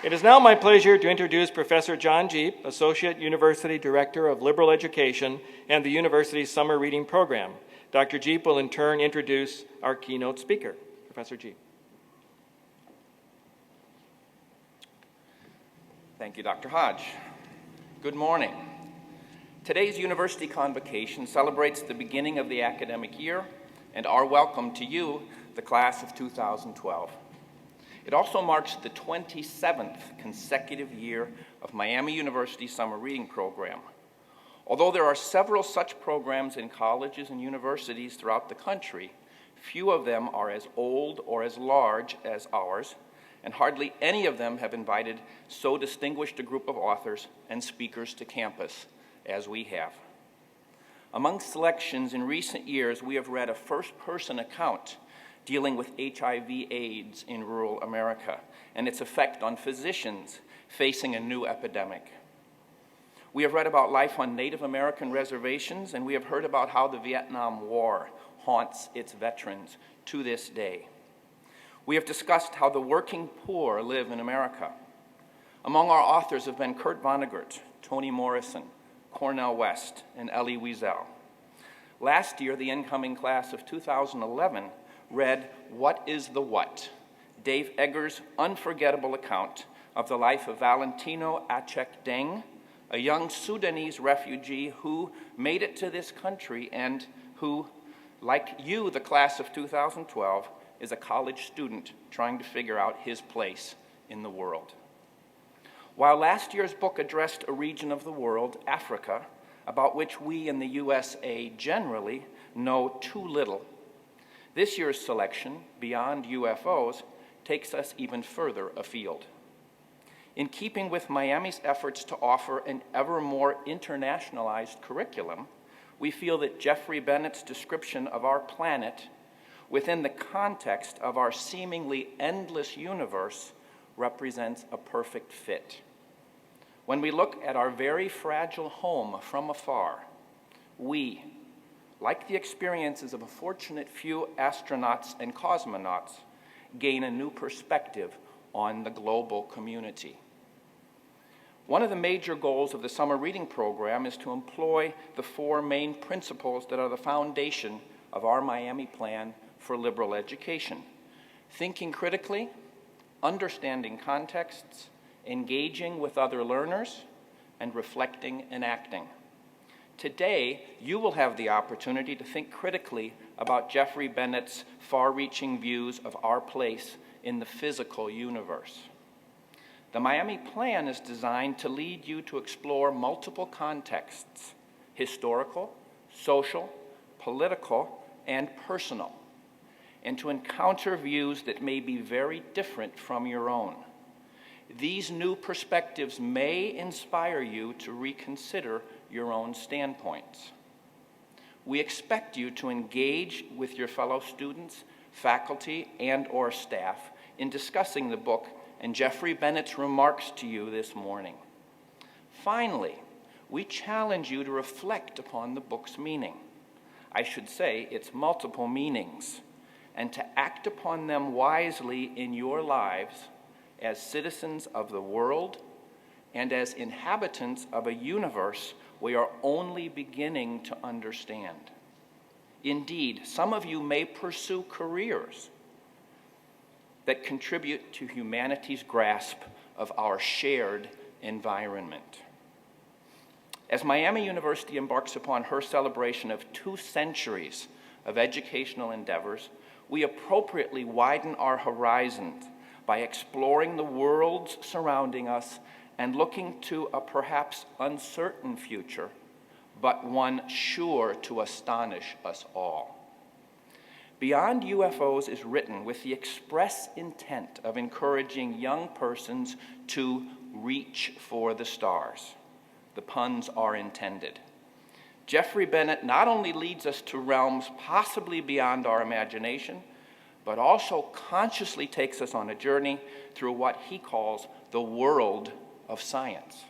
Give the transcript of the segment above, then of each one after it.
It is now my pleasure to introduce Professor John Jeep, Associate University Director of Liberal Education and the university's Summer Reading Program. Dr. Jeep will in turn introduce our keynote speaker. Professor Jeep. Thank you, Dr. Hodge. Good morning. Today's University Convocation celebrates the beginning of the academic year and our welcome to you, the class of 2012. It also marks the 27th consecutive year of Miami University's Summer Reading Program. Although there are several such programs in colleges and universities throughout the country, few of them are as old or as large as ours, and hardly any of them have invited so distinguished a group of authors and speakers to campus as we have. Among selections in recent years, we have read a first-person account dealing with HIV/AIDS in rural America and its effect on physicians facing a new epidemic. We have read about life on Native American reservations, and we have heard about how the Vietnam War haunts its veterans to this day. We have discussed how the working poor live in America. Among our authors have been Kurt Vonnegut, Toni Morrison, Cornel West, and Elie Wiesel. Last year, the incoming class of 2011 read What is the What? Dave Egger's unforgettable account of the life of Valentino Acek Deng, a young Sudanese refugee who made it to this country and who, like you, the class of 2012, is a college student trying to figure out his place in the world. While last year's book addressed a region of the world, Africa, about which we in the USA generally know too little, this year's selection, Beyond UFOs, takes us even further afield. In keeping with Miami's efforts to offer an ever more internationalized curriculum, we feel that Jeffrey Bennett's description of our planet within the context of our seemingly endless universe represents a perfect fit. When we look at our very fragile home from afar, we, like the experiences of a fortunate few astronauts and cosmonauts, gain a new perspective on the global community. One of the major goals of the summer reading program is to employ the four main principles that are the foundation of our Miami plan for liberal education: thinking critically, understanding contexts, engaging with other learners, and reflecting and acting. Today, you will have the opportunity to think critically about Jeffrey Bennett's far-reaching views of our place in the physical universe. The Miami Plan is designed to lead you to explore multiple contexts: historical, social, political, and personal, and to encounter views that may be very different from your own. These new perspectives may inspire you to reconsider your own standpoints. We expect you to engage with your fellow students, faculty, and/or staff in discussing the book and Jeffrey Bennett's remarks to you this morning. Finally, we challenge you to reflect upon the book's meaning. I should say its multiple meanings, and to act upon them wisely in your lives as citizens of the world and as inhabitants of a universe we are only beginning to understand. Indeed, some of you may pursue careers that contribute to humanity's grasp of our shared environment. As Miami University embarks upon her celebration of 2 centuries of educational endeavors, we appropriately widen our horizons by exploring the worlds surrounding us and looking to a perhaps uncertain future, but one sure to astonish us all. Beyond UFOs is written with the express intent of encouraging young persons to reach for the stars. The puns are intended. Jeffrey Bennett not only leads us to realms possibly beyond our imagination, but also consciously takes us on a journey through what he calls the world of science.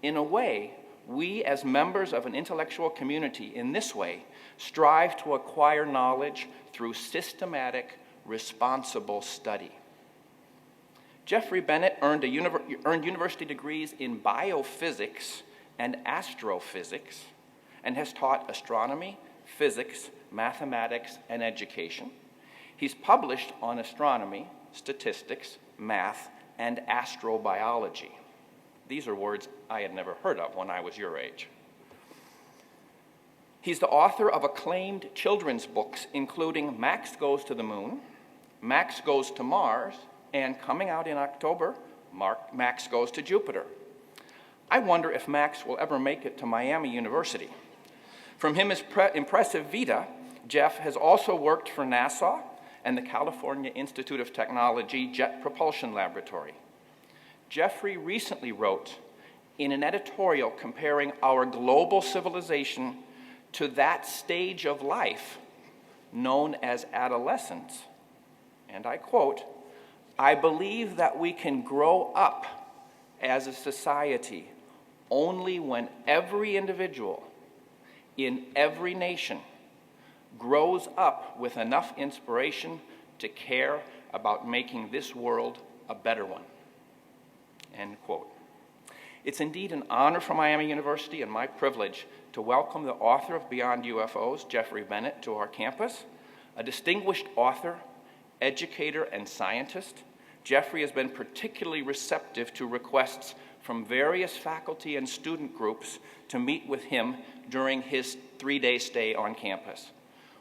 In a way, we as members of an intellectual community in this way strive to acquire knowledge through systematic, responsible study. Jeffrey Bennett earned university degrees in biophysics and astrophysics and has taught astronomy, physics, mathematics, and education. He's published on astronomy, statistics, math, and astrobiology. These are words I had never heard of when I was your age. He's the author of acclaimed children's books, including Max Goes to the Moon, Max Goes to Mars, and coming out in October, Max Goes to Jupiter. I wonder if Max will ever make it to Miami University. From his impressive vita, Jeff has also worked for NASA and the California Institute of Technology Jet Propulsion Laboratory. Jeffrey recently wrote in an editorial comparing our global civilization to that stage of life known as adolescence, and I quote, "I believe that we can grow up as a society only when every individual in every nation grows up with enough inspiration to care about making this world a better one." End quote. It's indeed an honor for Miami University and my privilege to welcome the author of Beyond UFOs, Jeffrey Bennett, to our campus. A distinguished author, educator, and scientist, Jeffrey has been particularly receptive to requests from various faculty and student groups to meet with him during his 3-day stay on campus.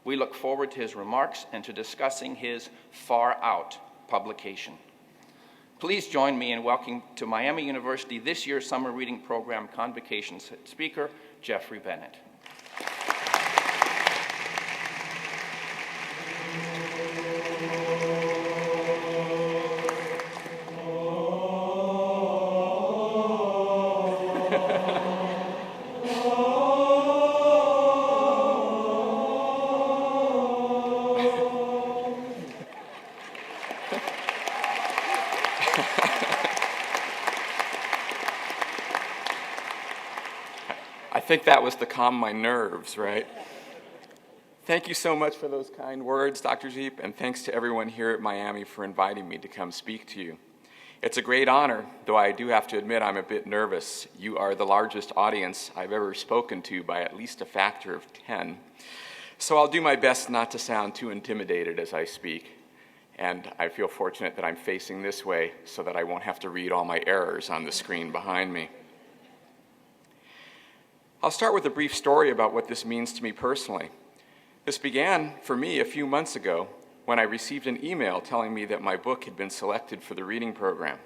We look forward to his remarks and to discussing his Far Out publication. Please join me in welcoming to Miami University this year's summer reading program Convocation speaker, Jeffrey Bennett. I think that was to calm my nerves, right? Thank you so much for those kind words, Dr. Jeep, and thanks to everyone here at Miami for inviting me to come speak to you. It's a great honor, though I do have to admit I'm a bit nervous. You are the largest audience I've ever spoken to by at least a factor of 10. So I'll do my best not to sound too intimidated as I speak. And I feel fortunate that I'm facing this way so that I won't have to read all my errors on the screen behind me. I'll start with a brief story about what this means to me personally. This began for me a few months ago when I received an email telling me that my book had been selected for the reading program.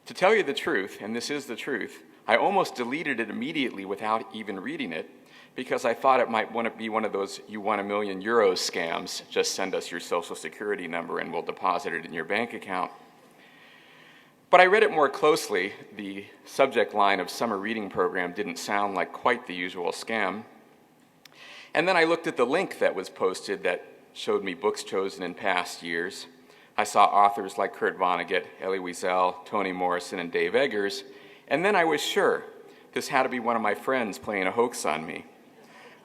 To tell you the truth, and this is the truth, I almost deleted it immediately without even reading it because I thought it might want to be one of those "you won €1 million" scams. Just send us your social security number and we'll deposit it in your bank account. But I read it more closely. The subject line of summer reading program didn't sound like quite the usual scam. And then I looked at the link that was posted that showed me books chosen in past years. I saw authors like Kurt Vonnegut, Elie Wiesel, Toni Morrison, and Dave Eggers, and then I was sure this had to be one of my friends playing a hoax on me.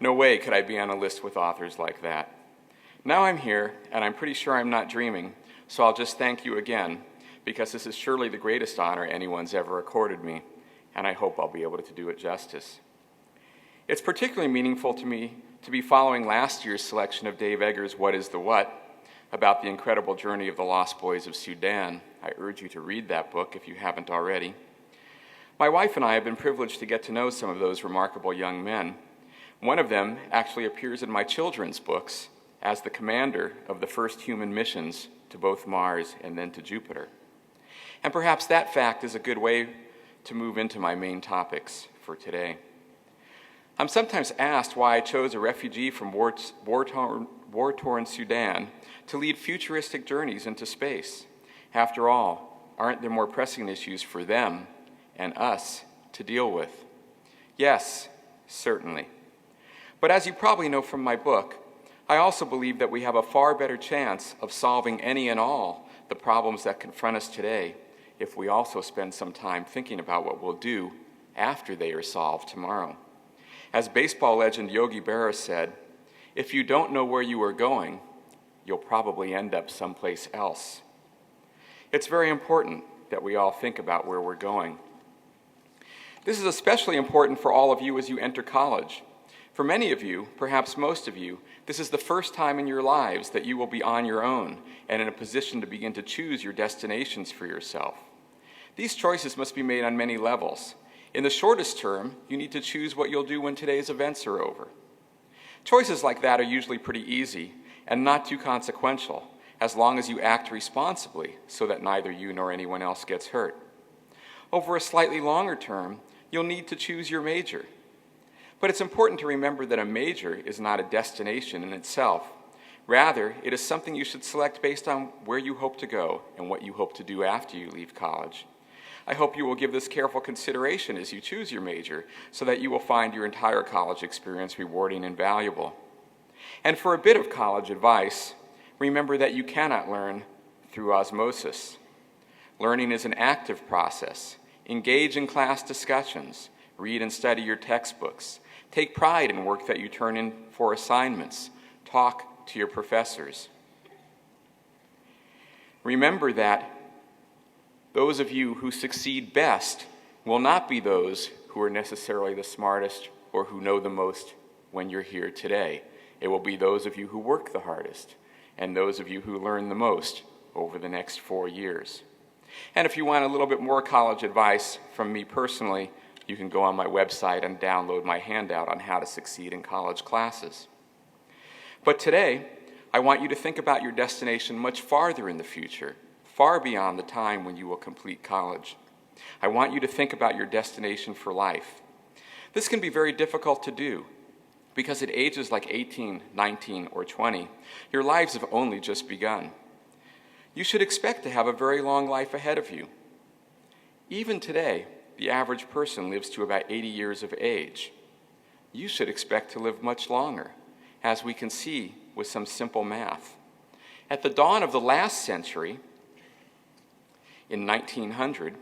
No way could I be on a list with authors like that. Now I'm here, and I'm pretty sure I'm not dreaming, so I'll just thank you again, because this is surely the greatest honor anyone's ever accorded me, and I hope I'll be able to do it justice. It's particularly meaningful to me to be following last year's selection of Dave Eggers' What is the What? About the incredible journey of the Lost Boys of Sudan. I urge you to read that book if you haven't already. My wife and I have been privileged to get to know some of those remarkable young men. One of them actually appears in my children's books as the commander of the first human missions to both Mars and then to Jupiter. And perhaps that fact is a good way to move into my main topics for today. I'm sometimes asked why I chose a refugee from war-torn Sudan to lead futuristic journeys into space. After all, aren't there more pressing issues for them and us to deal with? Yes, certainly. But as you probably know from my book, I also believe that we have a far better chance of solving any and all the problems that confront us today if we also spend some time thinking about what we'll do after they are solved tomorrow. As baseball legend Yogi Berra said, if you don't know where you are going, you'll probably end up someplace else. It's very important that we all think about where we're going. This is especially important for all of you as you enter college. For many of you, perhaps most of you, this is the first time in your lives that you will be on your own and in a position to begin to choose your destinations for yourself. These choices must be made on many levels. In the shortest term, you need to choose what you'll do when today's events are over. Choices like that are usually pretty easy and not too consequential, as long as you act responsibly so that neither you nor anyone else gets hurt. Over a slightly longer term, you'll need to choose your major. But it's important to remember that a major is not a destination in itself. Rather, it is something you should select based on where you hope to go and what you hope to do after you leave college. I hope you will give this careful consideration as you choose your major so that you will find your entire college experience rewarding and valuable. And for a bit of college advice, remember that you cannot learn through osmosis. Learning is an active process. Engage in class discussions. Read and study your textbooks. Take pride in work that you turn in for assignments. Talk to your professors. Remember that those of you who succeed best will not be those who are necessarily the smartest or who know the most when you're here today. It will be those of you who work the hardest and those of you who learn the most over the next 4 years. And if you want a little bit more college advice from me personally, you can go on my website and download my handout on how to succeed in college classes. But today, I want you to think about your destination much farther in the future, far beyond the time when you will complete college. I want you to think about your destination for life. This can be very difficult to do because at ages like 18, 19, or 20, your lives have only just begun. You should expect to have a very long life ahead of you. Even today, the average person lives to about 80 years of age. You should expect to live much longer, as we can see with some simple math. At the dawn of the last century, in 1900,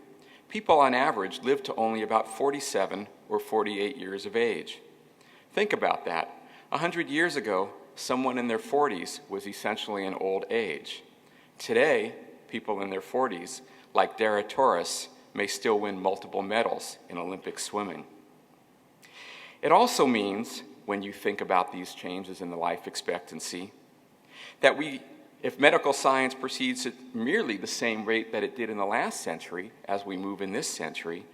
people on average lived to only about 47 or 48 years of age. Think about that. 100 years ago, someone in their 40s was essentially an old age. Today, people in their 40s, like Dara Torres, may still win multiple medals in Olympic swimming. It also means, when you think about these changes in the life expectancy, that if medical science proceeds at merely the same rate that it did in the last century as we move in this century,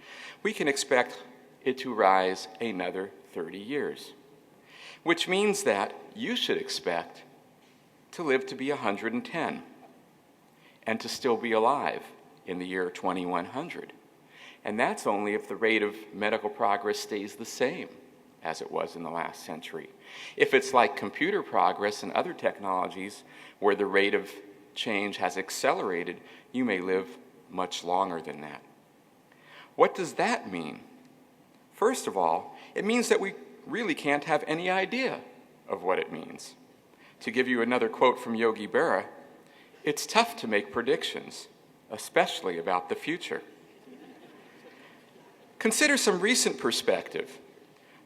we can expect it to rise another 30 years, which means that you should expect to live to be 110 and to still be alive in the year 2100. And that's only if the rate of medical progress stays the same as it was in the last century. If it's like computer progress and other technologies where the rate of change has accelerated, you may live much longer than that. What does that mean? First of all, it means that we really can't have any idea of what it means. To give you another quote from Yogi Berra, it's tough to make predictions, especially about the future. Consider some recent perspective.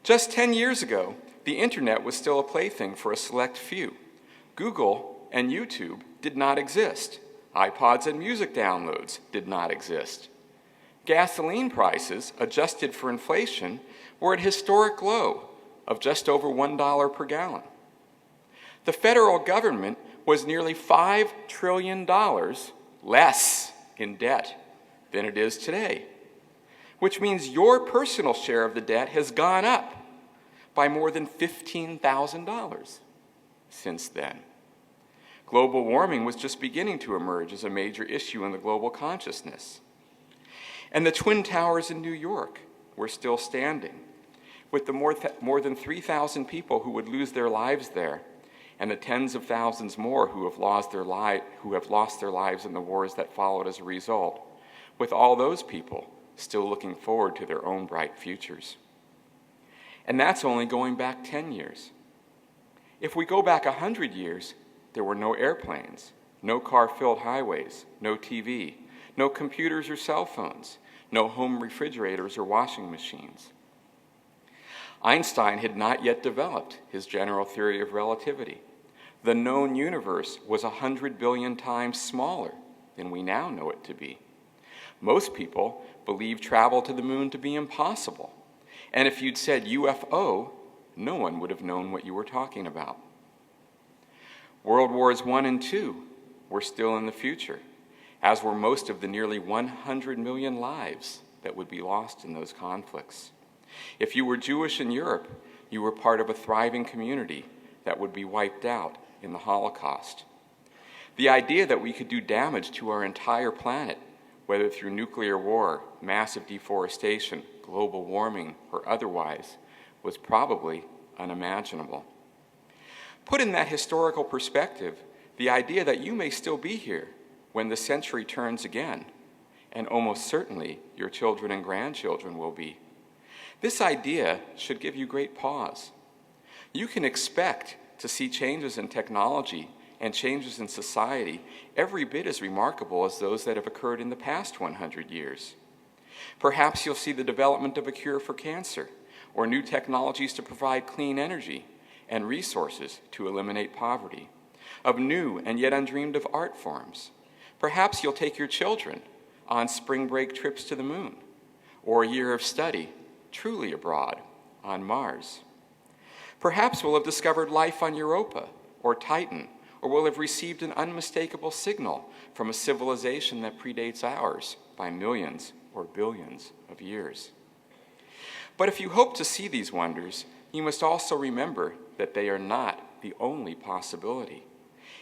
Just 10 years ago, the internet was still a plaything for a select few. Google and YouTube did not exist. iPods and music downloads did not exist. Gasoline prices, adjusted for inflation, were at a historic low of just over $1 per gallon. The federal government was nearly $5 trillion less in debt than it is today, which means your personal share of the debt has gone up by more than $15,000 since then. Global warming was just beginning to emerge as a major issue in the global consciousness. And the Twin Towers in New York were still standing, with the more than 3,000 people who would lose their lives there, and the tens of thousands more who have lost their lives in the wars that followed as a result, with all those people still looking forward to their own bright futures. And that's only going back 10 years. If we go back 100 years, there were no airplanes, no car-filled highways, no TV, no computers or cell phones, no home refrigerators or washing machines. Einstein had not yet developed his general theory of relativity. The known universe was 100 billion times smaller than we now know it to be. Most people believe travel to the moon to be impossible. And if you'd said UFO, no one would have known what you were talking about. World Wars I and II were still in the future, as were most of the nearly 100 million lives that would be lost in those conflicts. If you were Jewish in Europe, you were part of a thriving community that would be wiped out in the Holocaust. The idea that we could do damage to our entire planet, whether through nuclear war, massive deforestation, global warming, or otherwise, was probably unimaginable. Put in that historical perspective, the idea that you may still be here when the century turns again, and almost certainly your children and grandchildren will be. This idea should give you great pause. You can expect to see changes in technology and changes in society every bit as remarkable as those that have occurred in the past 100 years. Perhaps you'll see the development of a cure for cancer, or new technologies to provide clean energy and resources to eliminate poverty, of new and yet undreamed of art forms. Perhaps you'll take your children on spring break trips to the moon, or a year of study, truly abroad, on Mars. Perhaps we'll have discovered life on Europa or Titan, or we'll have received an unmistakable signal from a civilization that predates ours by millions or billions of years. But if you hope to see these wonders, you must also remember that they are not the only possibility.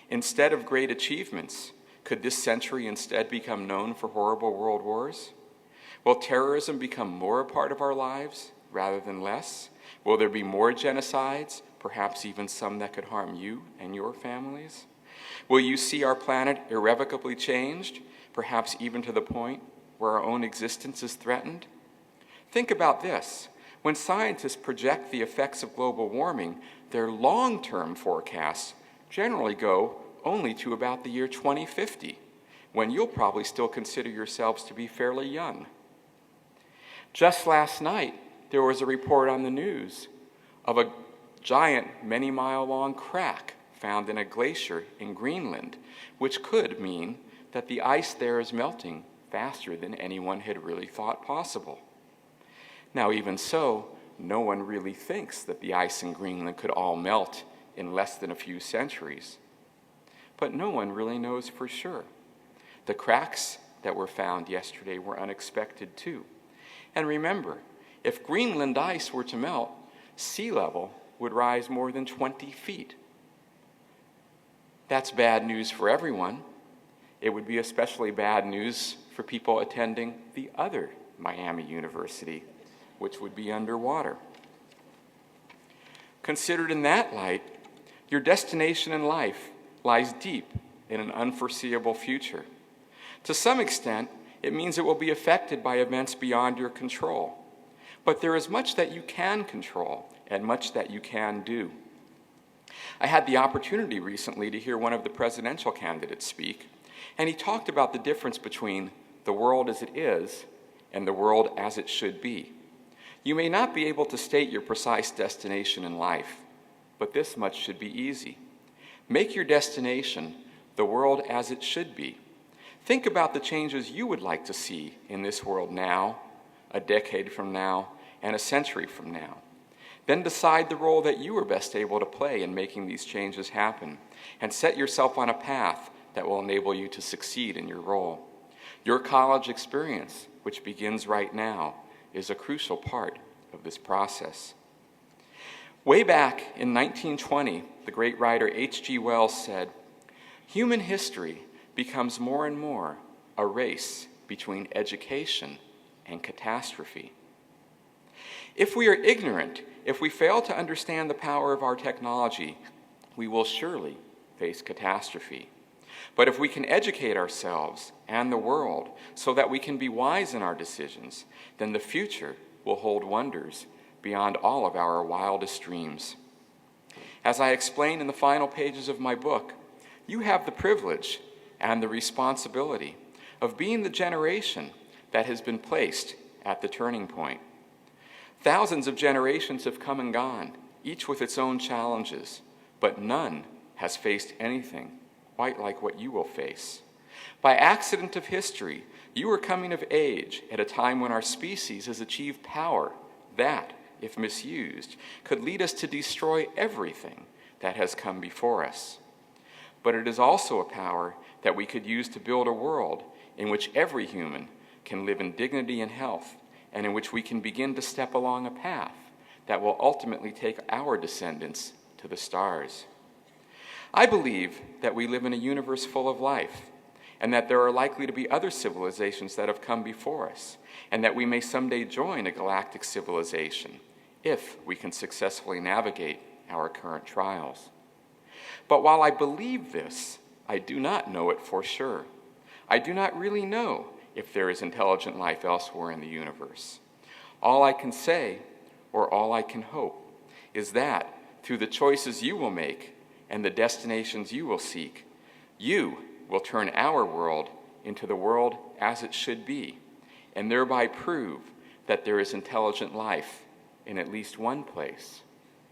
Instead of great achievements, could this century instead become known for horrible world wars? Will terrorism become more a part of our lives rather than less? Will there be more genocides, perhaps even some that could harm you and your families? Will you see our planet irrevocably changed, perhaps even to the point where our own existence is threatened? Think about this. When scientists project the effects of global warming, their long-term forecasts generally go only to about the year 2050, when you'll probably still consider yourselves to be fairly young. Just last night, there was a report on the news of a giant, many-mile-long crack found in a glacier in Greenland, which could mean that the ice there is melting faster than anyone had really thought possible. Now, even so, no one really thinks that the ice in Greenland could all melt in less than a few centuries. But no one really knows for sure. The cracks that were found yesterday were unexpected too. And remember, if Greenland ice were to melt, sea level would rise more than 20 feet. That's bad news for everyone. It would be especially bad news for people attending the other Miami University, which would be underwater. Considered in that light, your destination in life lies deep in an unforeseeable future. To some extent, it means it will be affected by events beyond your control. But there is much that you can control and much that you can do. I had the opportunity recently to hear one of the presidential candidates speak, and he talked about the difference between the world as it is and the world as it should be. You may not be able to state your precise destination in life, but this much should be easy. Make your destination the world as it should be. Think about the changes you would like to see in this world now, a decade from now, and a century from now. Then decide the role that you are best able to play in making these changes happen, and set yourself on a path that will enable you to succeed in your role. Your college experience, which begins right now, is a crucial part of this process. Way back in 1920, the great writer H.G. Wells said, "Human history becomes more and more a race between education and catastrophe." If we are ignorant, if we fail to understand the power of our technology, we will surely face catastrophe. But if we can educate ourselves and the world so that we can be wise in our decisions, then the future will hold wonders beyond all of our wildest dreams. As I explain in the final pages of my book, you have the privilege and the responsibility of being the generation that has been placed at the turning point. Thousands of generations have come and gone, each with its own challenges, but none has faced anything quite like what you will face. By accident of history, you are coming of age at a time when our species has achieved power that, if misused, could lead us to destroy everything that has come before us. But it is also a power that we could use to build a world in which every human can live in dignity and health, and in which we can begin to step along a path that will ultimately take our descendants to the stars. I believe that we live in a universe full of life, and that there are likely to be other civilizations that have come before us, and that we may someday join a galactic civilization if we can successfully navigate our current trials. But while I believe this, I do not know it for sure. I do not really know if there is intelligent life elsewhere in the universe. All I can say, or all I can hope, is that through the choices you will make and the destinations you will seek, you will turn our world into the world as it should be, and thereby prove that there is intelligent life in at least one place,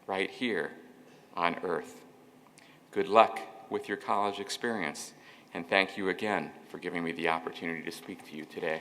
right here on Earth. Good luck with your college experience, and thank you again for giving me the opportunity to speak to you today.